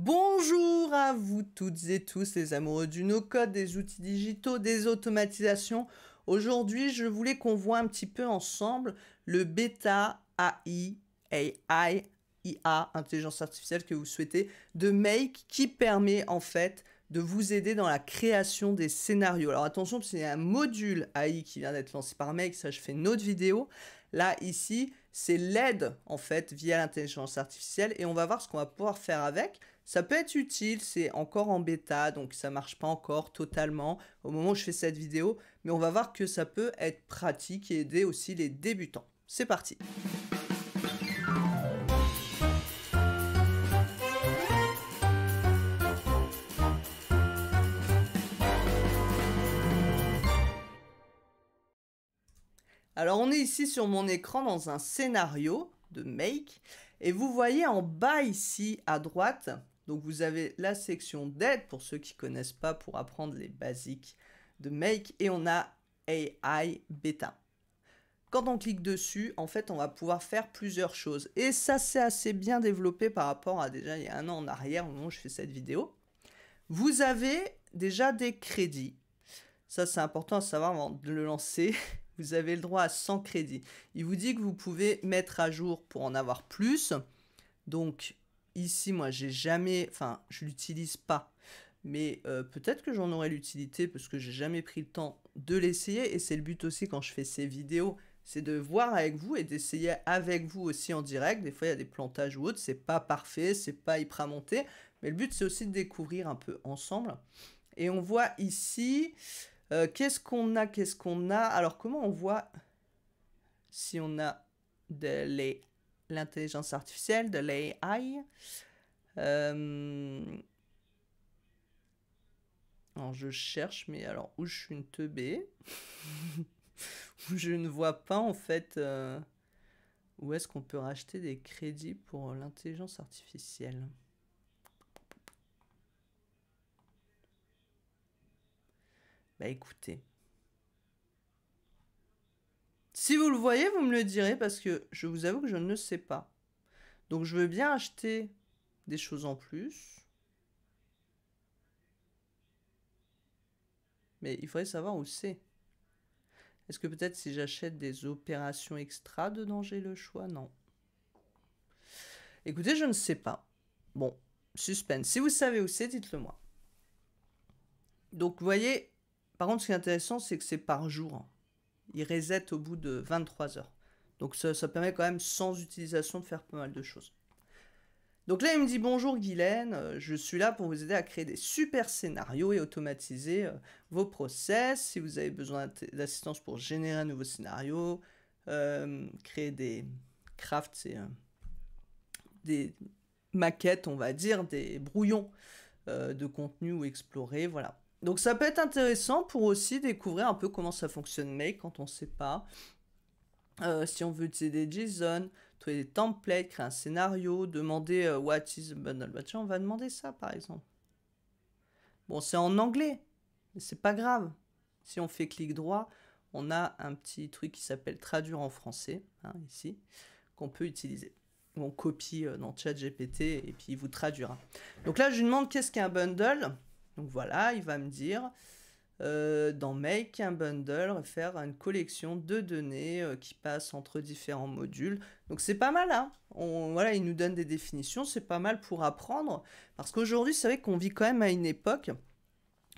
Bonjour à vous toutes et tous les amoureux du no-code, des outils digitaux, des automatisations. Aujourd'hui, je voulais qu'on voit un petit peu ensemble le bêta IA, intelligence artificielle que vous souhaitez, de Make qui permet en fait de vous aider dans la création des scénarios. Alors attention, parce qu'il y a un module AI qui vient d'être lancé par Make, ça je fais une autre vidéo. Là, ici, c'est l'aide en fait via l'intelligence artificielle et on va voir ce qu'on va pouvoir faire avec. Ça peut être utile, c'est encore en bêta, donc ça marche pas encore totalement au moment où je fais cette vidéo, mais on va voir que ça peut être pratique et aider aussi les débutants. C'est parti! Alors on est ici sur mon écran dans un scénario de Make et vous voyez en bas ici à droite, donc vous avez la section d'aide pour ceux qui ne connaissent pas pour apprendre les basiques de Make et on a AI Beta. Quand on clique dessus, en fait on va pouvoir faire plusieurs choses et ça c'est assez bien développé par rapport à déjà il y a un an en arrière au moment où je fais cette vidéo. Vous avez déjà des crédits. Ça, c'est important à savoir avant de le lancer. Vous avez le droit à 100 crédits. Il vous dit que vous pouvez mettre à jour pour en avoir plus. Donc, ici, moi, j'ai jamais... Enfin, je l'utilise pas. Mais peut-être que j'en aurai l'utilité parce que j'ai jamais pris le temps de l'essayer. Et c'est le but aussi quand je fais ces vidéos. C'est de voir avec vous et d'essayer avec vous aussi en direct. Des fois, il y a des plantages ou autres. C'est pas parfait, c'est pas hyper monté. Mais le but, c'est aussi de découvrir un peu ensemble. Et on voit ici... qu'est-ce qu'on a? Alors, comment on voit si on a de l'intelligence artificielle, de l'AI? Alors, je cherche, mais alors, où je suis une teubée, où je ne vois pas, en fait, où est-ce qu'on peut racheter des crédits pour l'intelligence artificielle? Bah, écoutez. Si vous le voyez, vous me le direz parce que je vous avoue que je ne sais pas. Donc je veux bien acheter des choses en plus. Mais il faudrait savoir où c'est. Est-ce que peut-être si j'achète des opérations extra dedans j'ai le choix? Non. Écoutez, je ne sais pas. Bon, suspense. Si vous savez où c'est, dites-le moi. Donc vous voyez, par contre ce qui est intéressant c'est que c'est par jour. Il reset au bout de 23 heures. Donc ça permet quand même sans utilisation de faire pas mal de choses. Donc là il me dit bonjour Guylaine, je suis là pour vous aider à créer des super scénarios et automatiser vos process. Si vous avez besoin d'assistance pour générer un nouveau scénario, créer des crafts, c'est des maquettes on va dire, des brouillons de contenu ou explorer, voilà. Donc ça peut être intéressant pour aussi découvrir un peu comment ça fonctionne Make quand on ne sait pas. Si on veut utiliser des JSON, trouver des templates, créer un scénario, demander what is a bundle. Bah tiens, on va demander ça par exemple. Bon, c'est en anglais, mais c'est pas grave. Si on fait clic droit, on a un petit truc qui s'appelle traduire en français, hein, ici, qu'on peut utiliser. On copie dans ChatGPT et puis il vous traduira. Donc là, je lui demande qu'est-ce qu'un bundle. Donc voilà, il va me dire dans Make, un bundle réfère à une collection de données qui passent entre différents modules. Donc c'est pas mal, hein. Voilà, il nous donne des définitions, c'est pas mal pour apprendre. Parce qu'aujourd'hui, c'est vrai qu'on vit quand même à une époque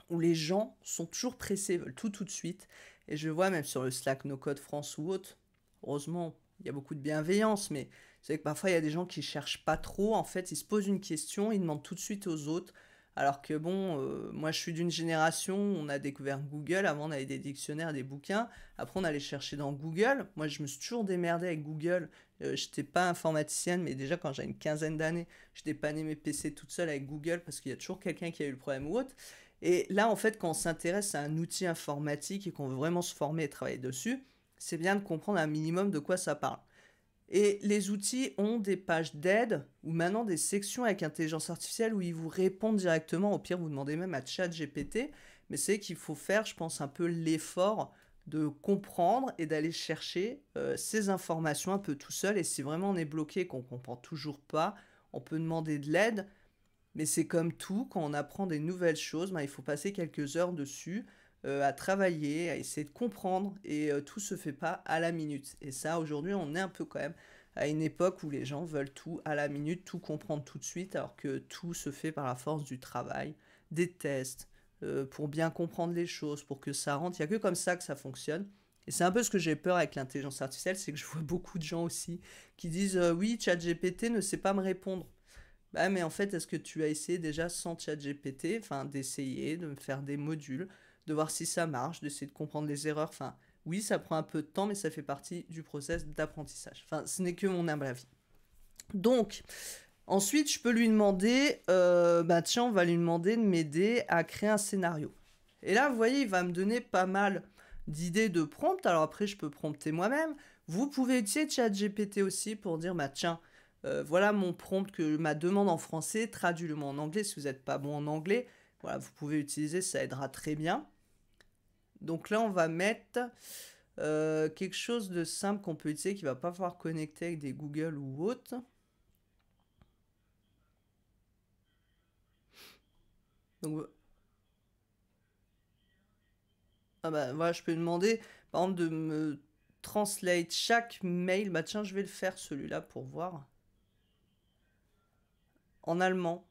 où les gens sont toujours pressés, veulent tout de suite. Et je vois même sur le Slack No Code France ou autre, heureusement, il y a beaucoup de bienveillance, mais c'est vrai que parfois il y a des gens qui cherchent pas trop. En fait, ils se posent une question, ils demandent tout de suite aux autres. Alors que bon, moi je suis d'une génération, on a découvert Google, avant on avait des dictionnaires, des bouquins, après on allait chercher dans Google. Moi je me suis toujours démerdé avec Google, j'étais pas informaticienne, mais déjà quand j'avais une quinzaine d'années, je dépannais mes PC toute seule avec Google parce qu'il y a toujours quelqu'un qui a eu le problème ou autre. Et là en fait quand on s'intéresse à un outil informatique et qu'on veut vraiment se former et travailler dessus, c'est bien de comprendre un minimum de quoi ça parle. Et les outils ont des pages d'aide ou maintenant des sections avec intelligence artificielle où ils vous répondent directement. Au pire, vous demandez même à ChatGPT. Mais c'est qu'il faut faire, je pense, un peu l'effort de comprendre et d'aller chercher ces informations un peu tout seul. Et si vraiment on est bloqué et qu'on ne comprend toujours pas, on peut demander de l'aide. Mais c'est comme tout, quand on apprend des nouvelles choses, ben, il faut passer quelques heures dessus, à travailler, à essayer de comprendre, et tout se fait pas à la minute. Et ça, aujourd'hui, on est un peu quand même à une époque où les gens veulent tout à la minute, tout comprendre tout de suite, alors que tout se fait par la force du travail, des tests, pour bien comprendre les choses, pour que ça rentre. Il n'y a que comme ça que ça fonctionne. Et c'est un peu ce que j'ai peur avec l'intelligence artificielle, c'est que je vois beaucoup de gens aussi qui disent oui, ChatGPT ne sait pas me répondre. Bah, mais en fait, est-ce que tu as essayé déjà sans ChatGPT, enfin, d'essayer, de me faire des modules, de voir si ça marche, d'essayer de comprendre les erreurs, enfin, oui, ça prend un peu de temps, mais ça fait partie du process d'apprentissage. Enfin, ce n'est que mon humble avis. Donc, ensuite, je peux lui demander, bah tiens, on va lui demander de m'aider à créer un scénario. Et là, vous voyez, il va me donner pas mal d'idées de prompts. Alors après, je peux prompter moi-même. Vous pouvez utiliser ChatGPT aussi pour dire, bah tiens, voilà mon prompt, que ma demande en français, traduis-le-moi en anglais. Si vous n'êtes pas bon en anglais, voilà, vous pouvez utiliser, ça aidera très bien. Donc là, on va mettre quelque chose de simple qu'on peut utiliser, qui va pas falloir connecter avec des Google ou autres. Donc, ah bah, voilà, je peux demander, par exemple, de me translate chaque mail. Bah tiens, je vais le faire celui-là pour voir. En allemand.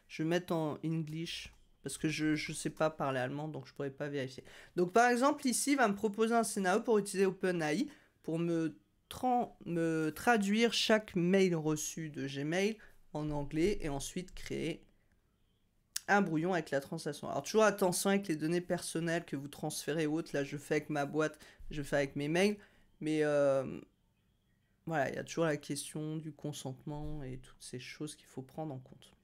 Je vais mettre en English. Parce que je ne sais pas parler allemand, donc je ne pourrais pas vérifier. Donc par exemple, ici, il va me proposer un scénario pour utiliser OpenAI, pour me traduire chaque mail reçu de Gmail en anglais, et ensuite créer un brouillon avec la translation. Alors toujours attention avec les données personnelles que vous transférez ou autres. Là, je fais avec ma boîte, je fais avec mes mails. Mais voilà, il y a toujours la question du consentement et toutes ces choses qu'il faut prendre en compte.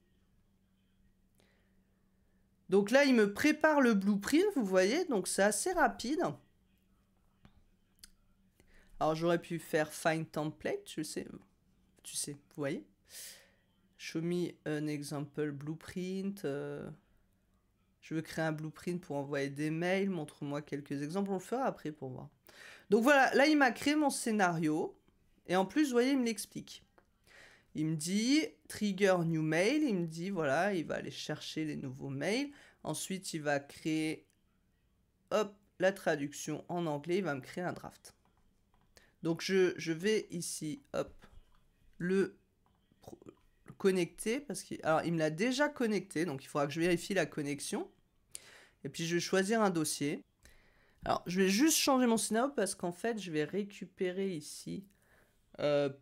Donc là, il me prépare le blueprint, vous voyez, donc c'est assez rapide. Alors j'aurais pu faire Find Template, je sais, tu sais, vous voyez. Show me an example blueprint. Je veux créer un blueprint pour envoyer des mails, montre-moi quelques exemples, on le fera après pour voir. Donc voilà, là il m'a créé mon scénario, et en plus, vous voyez, il me l'explique. Il me dit trigger new mail, il me dit voilà, il va aller chercher les nouveaux mails. Ensuite, il va créer, hop, la traduction en anglais, il va me créer un draft. Donc je vais ici, hop, le connecter, parce qu'il il me l'a déjà connecté, donc il faudra que je vérifie la connexion. Et puis je vais choisir un dossier. Alors je vais juste changer mon scénario parce qu'en fait je vais récupérer ici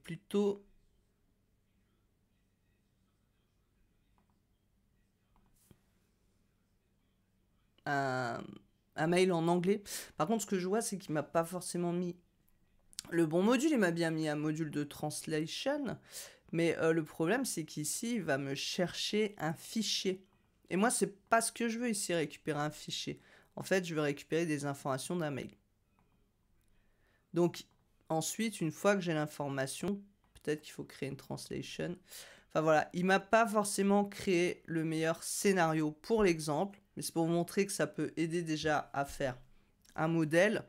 plutôt un mail en anglais. Par contre, ce que je vois, c'est qu'il m'a pas forcément mis le bon module. Il m'a bien mis un module de translation. Mais le problème, c'est qu'ici, il va me chercher un fichier. Et moi, c'est pas ce que je veux ici, récupérer un fichier. En fait, je veux récupérer des informations d'un mail. Donc, ensuite, une fois que j'ai l'information, peut-être qu'il faut créer une translation. Enfin voilà, il m'a pas forcément créé le meilleur scénario pour l'exemple, mais c'est pour vous montrer que ça peut aider déjà à faire un modèle,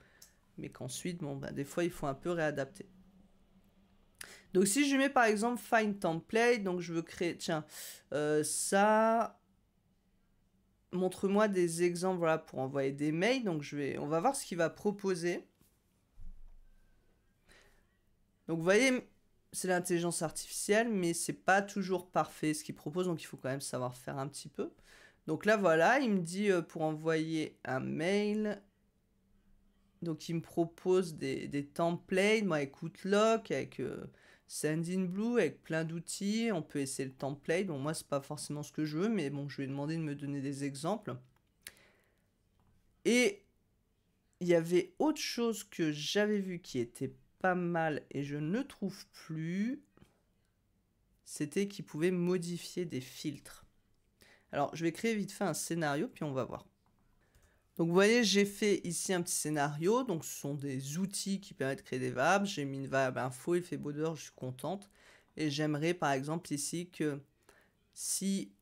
mais qu'ensuite, bon, bah, des fois, il faut un peu réadapter. Donc si je mets par exemple Find Template, donc je veux créer, tiens, ça, montre-moi des exemples, voilà, pour envoyer des mails. Donc on va voir ce qu'il va proposer. Donc vous voyez, c'est l'intelligence artificielle, mais c'est pas toujours parfait ce qu'il propose, donc il faut quand même savoir faire un petit peu. Donc là voilà, il me dit pour envoyer un mail. Donc il me propose des templates, moi avec Outlook, avec Sendinblue, avec plein d'outils. On peut essayer le template. Bon, moi c'est pas forcément ce que je veux, mais bon, je lui ai demandé de me donner des exemples. Et il y avait autre chose que j'avais vu qui était pas mal et je ne le trouve plus. C'était qu'il pouvait modifier des filtres. Alors je vais créer vite fait un scénario, puis on va voir. Donc vous voyez, j'ai fait ici un petit scénario. Donc ce sont des outils qui permettent de créer des variables. J'ai mis une variable info, il fait beau dehors, je suis contente. Et j'aimerais par exemple ici que si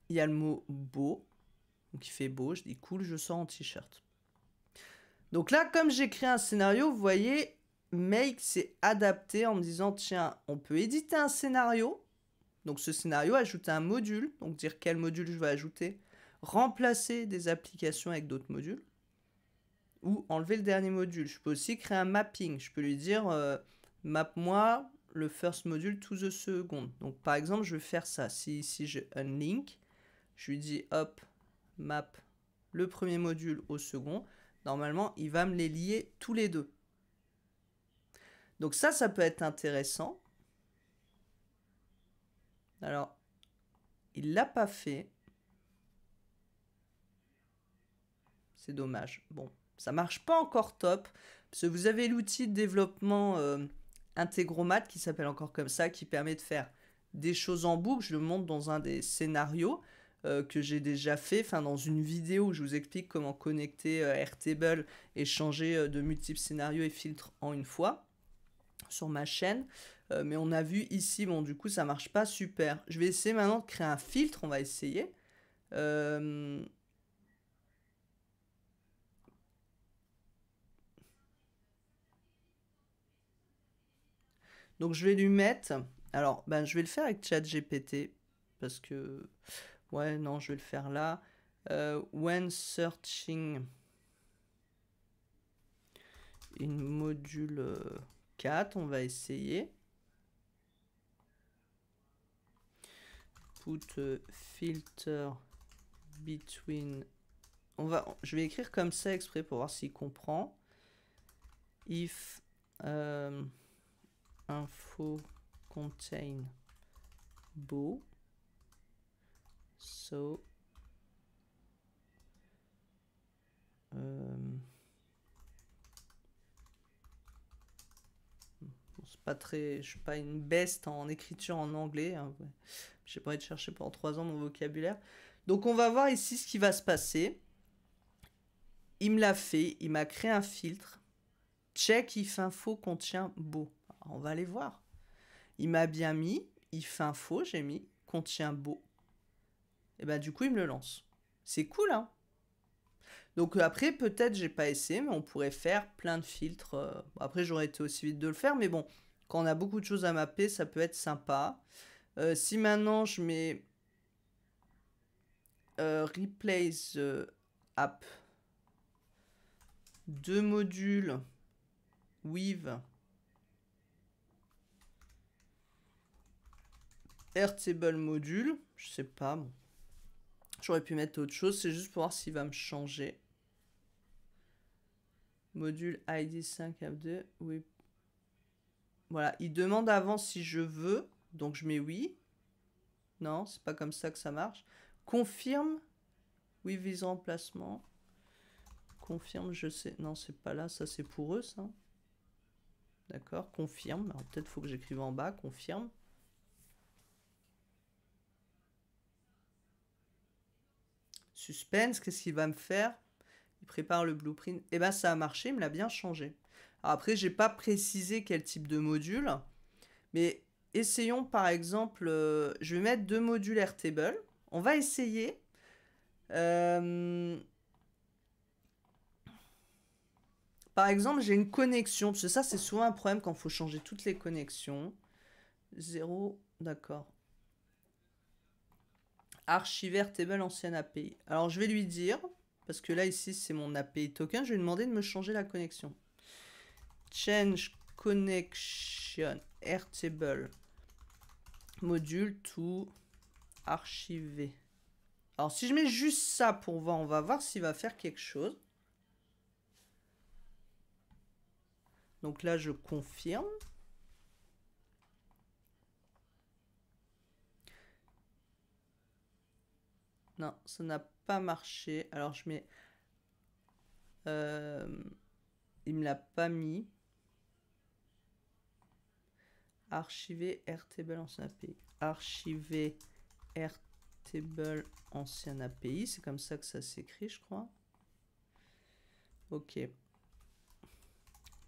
il y a le mot beau, donc il fait beau, je dis cool, je sors en t-shirt. Donc là, comme j'ai créé un scénario, vous voyez, Make s'est adapté en me disant tiens, on peut éditer un scénario, Donc ce scénario, ajouter un module, donc dire quel module je vais ajouter, remplacer des applications avec d'autres modules, ou enlever le dernier module. Je peux aussi créer un mapping. Je peux lui dire map-moi le first module to the second. Donc par exemple, je vais faire ça. Si ici j'ai un link, je lui dis hop, map le premier module au second. Normalement, il va me les lier tous les deux. Donc ça peut être intéressant. Alors, il l'a pas fait. C'est dommage. Bon, ça marche pas encore top. Parce que vous avez l'outil de développement Integromat qui s'appelle encore comme ça, qui permet de faire des choses en boucle. Je le montre dans un des scénarios que j'ai déjà fait. Enfin, dans une vidéo où je vous explique comment connecter Airtable et changer de multiples scénarios et filtres en une fois sur ma chaîne. Mais on a vu ici, bon, du coup, ça marche pas super. Je vais essayer maintenant de créer un filtre. On va essayer. Donc je vais lui mettre, alors ben, je vais le faire avec ChatGPT, parce que, ouais, non, je vais le faire là. When searching in module 4, on va essayer. Put filter between... je vais écrire comme ça exprès pour voir s'il comprend. If... info contain bow, so c'est pas très, je suis pas une bête en écriture en anglais, hein. J'ai pas envie de chercher pendant 3 ans mon vocabulaire. Donc on va voir ici ce qui va se passer. Il me l'a fait, il m'a créé un filtre. Check if info contient beau. Alors, on va aller voir. Il m'a bien mis if info, j'ai mis contient beau. Et ben du coup il me le lance. C'est cool, hein. Donc après peut-être j'ai pas essayé, mais on pourrait faire plein de filtres. Après j'aurais été aussi vite de le faire, mais bon, quand on a beaucoup de choses à mapper, ça peut être sympa. Si maintenant je mets replace app 2 modules with Airtable module, je sais pas, bon. J'aurais pu mettre autre chose, c'est juste pour voir s'il va me changer. Module ID 5 app 2, oui. Voilà, il demande avant si je veux, donc je mets oui. Non, c'est pas comme ça que ça marche. Confirme, oui, vise remplacement. Confirme, je sais. Non, c'est pas là, ça c'est pour eux, ça. D'accord, confirme. Alors peut-être faut que j'écrive en bas, confirme. Suspense, qu'est-ce qu'il va me faire? Il prépare le blueprint. Eh ben ça a marché, il me l'a bien changé. Alors, après, j'ai pas précisé quel type de module, mais essayons par exemple, je vais mettre 2 modules Airtable. On va essayer. Par exemple, j'ai une connexion, parce que ça c'est souvent un problème quand il faut changer toutes les connexions. 0, d'accord. Archiver Airtable ancienne API. Alors je vais lui dire, parce que là ici c'est mon API token, je vais lui demander de me changer la connexion. Change connection Airtable module to archiver. Alors si je mets juste ça pour voir, on va voir s'il va faire quelque chose. Donc là je confirme. Non, ça n'a pas marché. Alors je mets... il me l'a pas mis. Archiver Airtable ancien API. Archiver Airtable ancien API. C'est comme ça que ça s'écrit, je crois. Ok.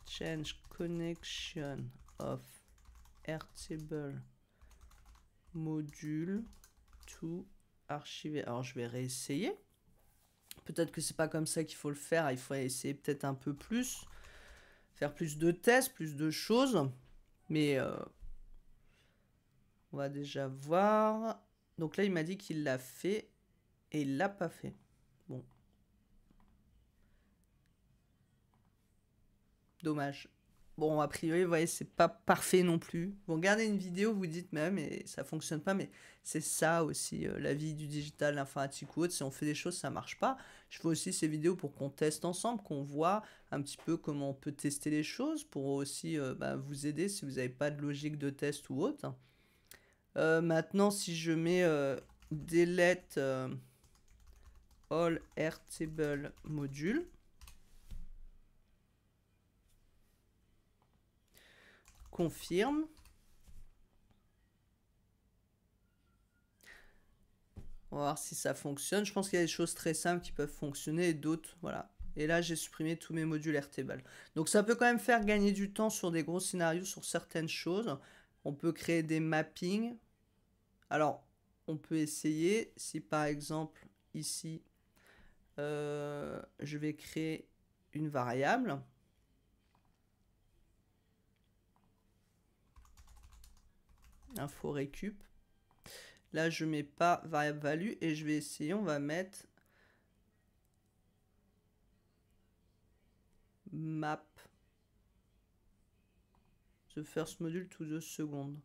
Change connection of Airtable module to archiver. Alors je vais réessayer. Peut-être que c'est pas comme ça qu'il faut le faire. Il faut essayer peut-être un peu plus. Faire plus de tests, plus de choses. Mais On va déjà voir. Donc là, il m'a dit qu'il l'a fait et il l'a pas fait. Bon. Dommage. Bon, a priori, vous voyez, c'est pas parfait non plus. Vous regardez une vidéo, vous dites même, et ça fonctionne pas, mais c'est ça aussi, la vie du digital, l'informatique ou autre. Si on fait des choses, ça marche pas. Je fais aussi ces vidéos pour qu'on teste ensemble, qu'on voit un petit peu comment on peut tester les choses, pour aussi vous aider si vous n'avez pas de logique de test ou autre. Maintenant, si je mets delete all airtable module, confirme. On va voir si ça fonctionne. Je pense qu'il y a des choses très simples qui peuvent fonctionner et d'autres, voilà. Et là, j'ai supprimé tous mes modules Airtable. Donc ça peut quand même faire gagner du temps sur des gros scénarios, sur certaines choses. On peut créer des mappings. Alors, on peut essayer. Si par exemple, ici, je vais créer une variable. Info récup. Là, je mets pas variable value et je vais essayer, on va mettre map the first module to the second.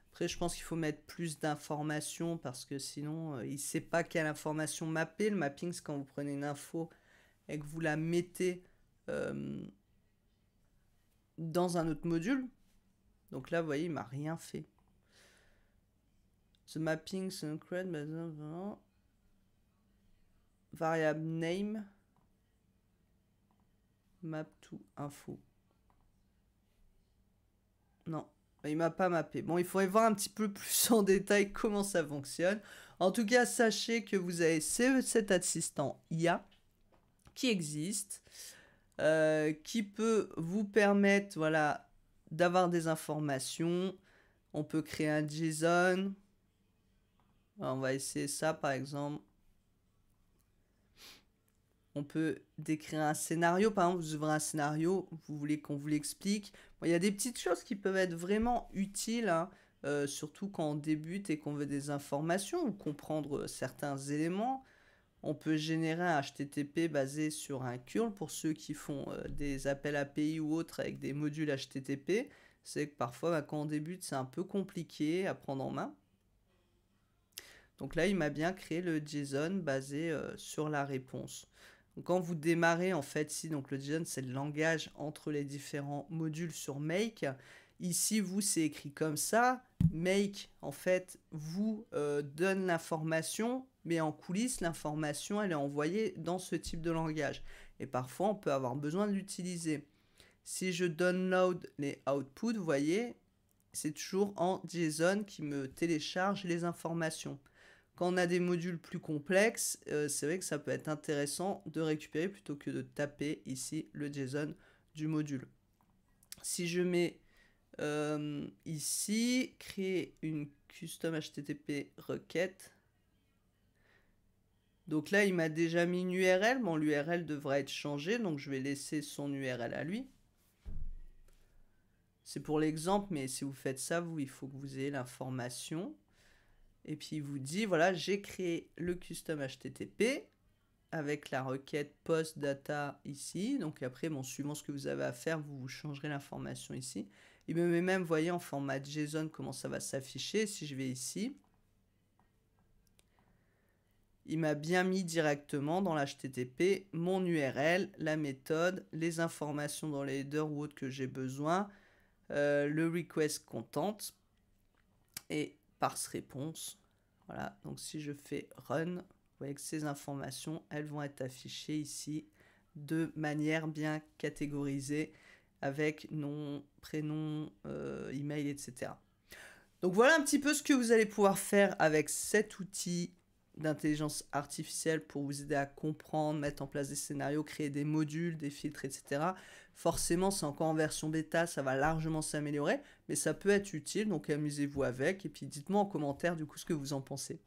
Après, je pense qu'il faut mettre plus d'informations parce que sinon, il ne sait pas quelle information mapper. Le mapping, c'est quand vous prenez une info et que vous la mettez dans un autre module. Donc là, vous voyez, il m'a rien fait. The mapping, the create, variable name, map to info. Non, il m'a pas mappé. Bon, il faudrait voir un petit peu plus en détail comment ça fonctionne. En tout cas, sachez que vous avez cet assistant IA qui existe, qui peut vous permettre, voilà, d'avoir des informations. On peut créer un JSON. Alors, on va essayer ça, par exemple. On peut décrire un scénario. Par exemple, vous ouvrez un scénario, vous voulez qu'on vous l'explique. Bon, il y a des petites choses qui peuvent être vraiment utiles, hein, surtout quand on débute et qu'on veut des informations ou comprendre certains éléments. On peut générer un HTTP basé sur un curl pour ceux qui font des appels API ou autres avec des modules HTTP. C'est que parfois, quand on débute, c'est un peu compliqué à prendre en main. Donc là, il m'a bien créé le JSON basé sur la réponse. Donc quand vous démarrez, en fait, ici, donc le JSON, c'est le langage entre les différents modules sur Make. Ici, vous, c'est écrit comme ça. Make, en fait, vous donne l'information, mais en coulisses, l'information, elle est envoyée dans ce type de langage. Et parfois, on peut avoir besoin de l'utiliser. Si je download les outputs, vous voyez, c'est toujours en JSON qui me télécharge les informations. Quand on a des modules plus complexes, c'est vrai que ça peut être intéressant de récupérer plutôt que de taper ici le JSON du module. Si je mets ici, créer une custom HTTP requête. Donc là, il m'a déjà mis une URL. Bon, l'URL devrait être changée, donc je vais laisser son URL à lui. C'est pour l'exemple, mais si vous faites ça, vous, il faut que vous ayez l'information. Et puis il vous dit, voilà, j'ai créé le custom HTTP avec la requête post data ici. Donc après, bon, suivant ce que vous avez à faire, vous changerez l'information ici. Il me met même, vous voyez, en format JSON comment ça va s'afficher. Si je vais ici, il m'a bien mis directement dans l'HTTP mon URL, la méthode, les informations dans les headers ou autres que j'ai besoin, le request content et parse réponse. Voilà, donc si je fais run, vous voyez que ces informations, elles vont être affichées ici de manière bien catégorisée avec nom, prénom, email, etc. Donc voilà un petit peu ce que vous allez pouvoir faire avec cet outil d'intelligence artificielle pour vous aider à comprendre, mettre en place des scénarios, créer des modules, des filtres, etc. Forcément, c'est encore en version bêta, ça va largement s'améliorer, mais ça peut être utile, donc amusez-vous avec, et puis dites-moi en commentaire du coup ce que vous en pensez.